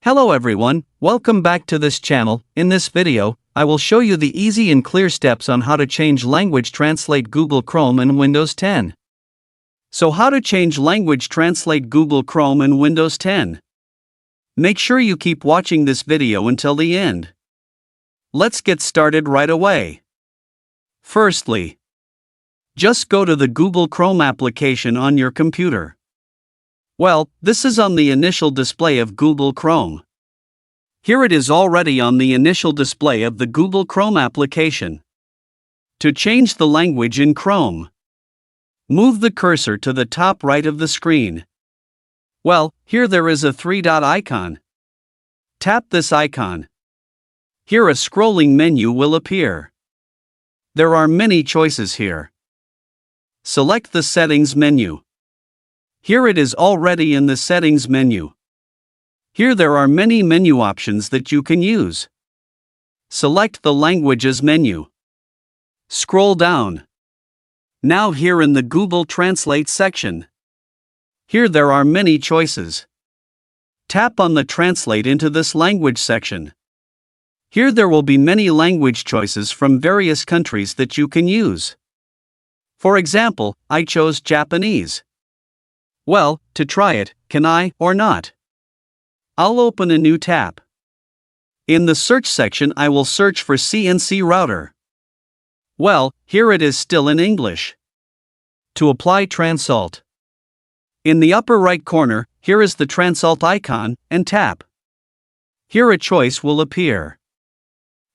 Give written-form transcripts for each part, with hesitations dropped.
Hello everyone, welcome back to this channel. In this video, I will show you the easy and clear steps on how to change language translate Google Chrome in Windows 10. So how to change language translate Google Chrome in Windows 10? Make sure you keep watching this video until the end. Let's get started right away. Firstly, just go to the Google Chrome application on your computer. Well, this is on the initial display of Google Chrome. Here it is already on the initial display of the Google Chrome application. To change the language in Chrome, move the cursor to the top right of the screen. Well, here there is a three-dot icon. Tap this icon. Here a scrolling menu will appear. There are many choices here. Select the Settings menu. Here it is already in the Settings menu. Here there are many menu options that you can use. Select the Languages menu. Scroll down. Now here in the Google Translate section. Here there are many choices. Tap on the Translate into this language section. Here there will be many language choices from various countries that you can use. For example, I chose Japanese. Well, to try it, can I or not? I'll open a new tab. In the search section I will search for CNC router. Well, here it is still in English. To apply Transalt. In the upper right corner, here is the Transalt icon, and tap. Here a choice will appear.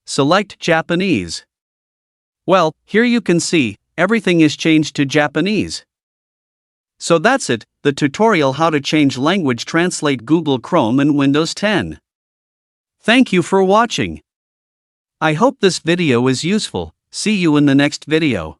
Select Japanese. Well, here you can see, everything is changed to Japanese. So that's it, the tutorial how to change language translate Google Chrome in Windows 10. Thank you for watching. I hope this video is useful. See you in the next video.